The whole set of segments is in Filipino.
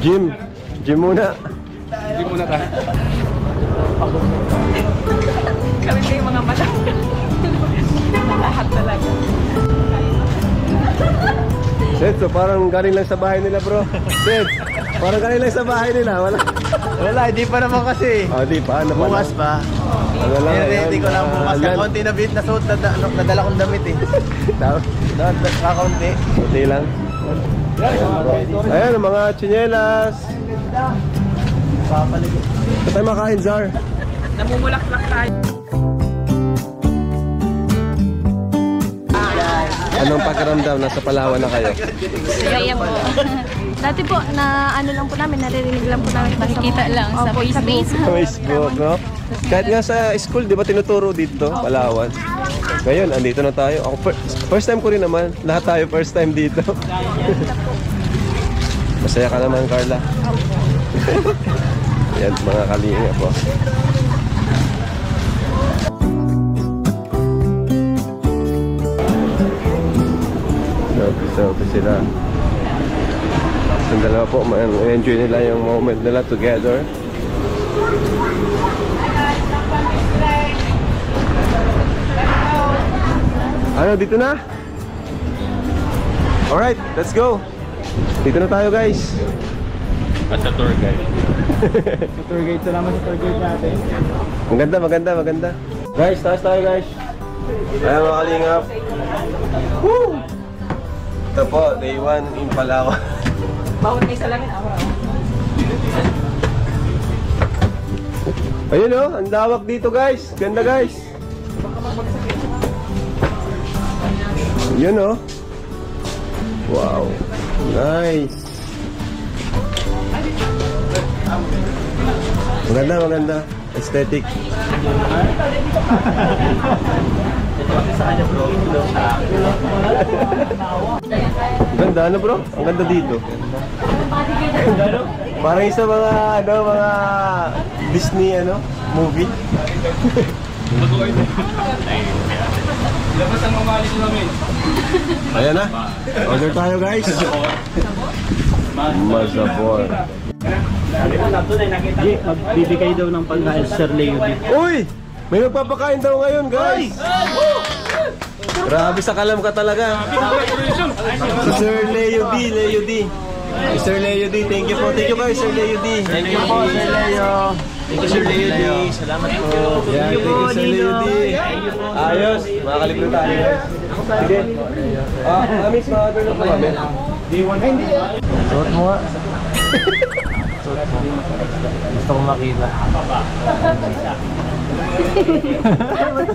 Gym. Gym muna. Gym muna tayo. Kami kayo mga mata. Lahat talaga. Seth, so parang galing lang sa bahay nila bro. Seth, parang galing lang sa bahay nila. Wala, hindi pa naman kasi. Oh, di pa. Bukas pa. Ano lang, Ready ko lang bukas. Kakunti na bit na suot nadala kong damit eh. Kakaunti. Kunti lang. Ayan, mga tsinelas. Ito tayo makain, Zar. Namumulak-lak tayo. Anong pakiramdam? Nasa Palawan na kayo? Kaya po. Dati po, na ano lang po namin, naririnig lang po namin. Nakikita lang sa Facebook. Sa Facebook, no? Kahit nga sa school, di ba tinuturo dito, Palawan? Ngayon, andito na tayo. Ako, first time ko rin naman. Lahat tayo first time dito. Masaya ka naman, Carla. Yan, mga kalinga po. Selfie sila. Yung dalawa po, enjoy nila yung moment nila together. Ano, dito na? Alright, let's go. Dito na tayo, guys. At sa tour guide. Sa tour guide, salamat sa tour guide natin. Maganda, maganda, maganda. Guys, taas tayo, guys. Ayan, mga kalingap. Woo! Ito po, day 1 in Palawan. Bawat may salamin ako. Ayun oh, ang lawak dito guys. Ganda guys. Yun oh. Wow. Nice. Maganda, maganda. Aesthetic. Ganda ano bro? Ang ganda dito. Parang isa mga ano, mga Disney ano, movie. Labas ang mamali ko namin. Ayan na. Order tayo guys. Mazabor. Magbibigay daw ng pagkain Sir Leo dito. Uy! May magpapakain daw ngayon guys. Grabe sa kalam ka talaga. Si Sir Leo D, Leo D. Mr. Leo D, thank you po. Thank you guys, Sir Leo D. Thank you po, Sir Leo. Thank you, Sir Leo D. Salamat po. Yeah, thank you, Sir Leo D. Ayos, makakalibre tayo. Sige. Miss, ma-order na po kami. Hindi. Suot mo nga. Gusto kong makita.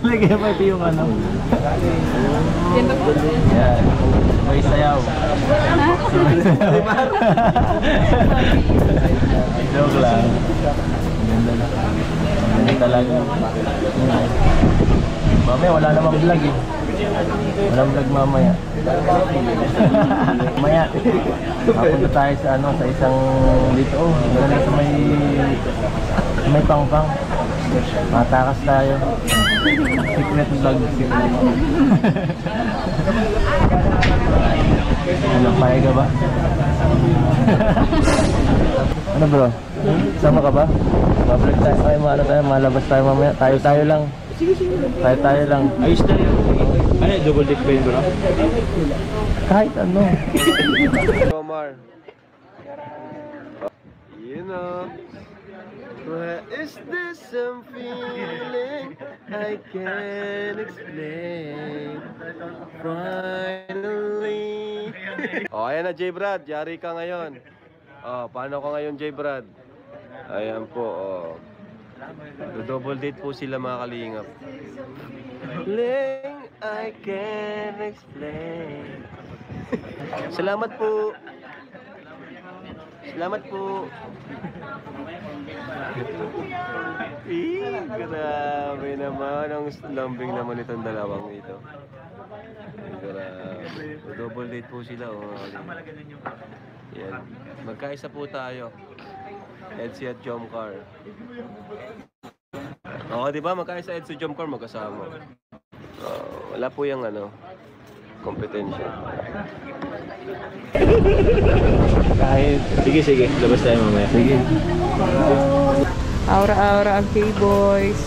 Talaga pa ito yung ano. Yan. May sayaw. Joke lang. Ganda na. Ganda talaga. Mamaya wala namang vlog eh. Walang vlog mamaya. Mamaya. Papunta tayo sa ano, sa isang dito. Oh, ganda sa may pangpang. Matakas tayo. Secret vlog. Ano, paya ka ba? Ano bro? Sama ka ba? Mablog tayo. Ay, maano tayo, malabas tayo mamaya. Tayo lang. Tayo lang. Ayos na yun. Ano, double deck ba yun bro? Kahit ano. Omar. You know, where is this I'm feeling I can't explain. Finally. Oh, ayan na J. Brad, yari ka ngayon. Oh, paano ka ngayon J. Brad? Ayan po, oh. Double date po sila mga kalingap. Ling, I can't explain. Salamat po. Salamat po. Grabe naman. Ang lambing naman itong dalawang ito. Grabe. Double date po sila. Oh. Yan. Magkaisa po tayo. Edsy at Jomcar. Oo, di ba? Magkaisa Edsy at Jomcar magkasama. Wala po yung ano, kompetensya. Kahit... Sige, labas tayo mamaya. Sige. Aura ang K-Boys.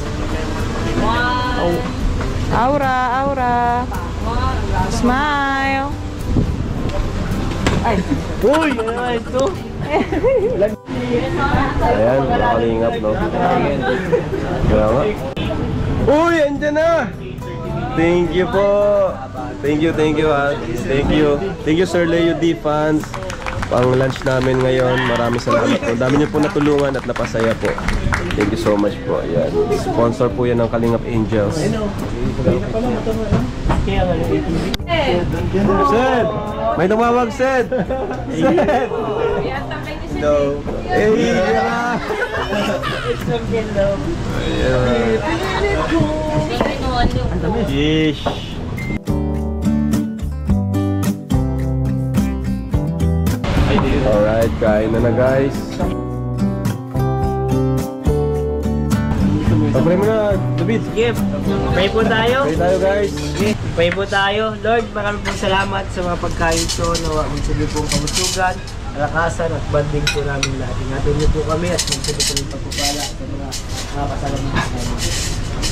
Wow! Aura. Smile. Ay. Uy! Ano ito? Ayan, mga kalingap, no? Kaya nga. Uy, andyan na! Thank you po! Thank you ha. Thank you Sir Leo D fans. Pang lunch namin ngayon. Maraming salamat po. Dami niyo po natulungan at napasaya po. Thank you so much po. Ayan. Sponsor po yan ng Kalingap Angels. Sed! May tumawag, Sed! Sed! No. Hey! Yeesh! Alright, kain na guys. Pag-pray mo na, David. Sige, pray po tayo. Pray tayo guys. Pray po tayo. Lord, maraming pong salamat sa mga pagkain ito. Nawa magsabi pong kamusugan, kalakasan at banding po namin lahat. Ingatan niyo po kami at magsabi po ng pagpupala sa mga kasalamat namin.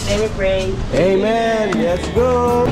Let me pray. Amen! Let's go!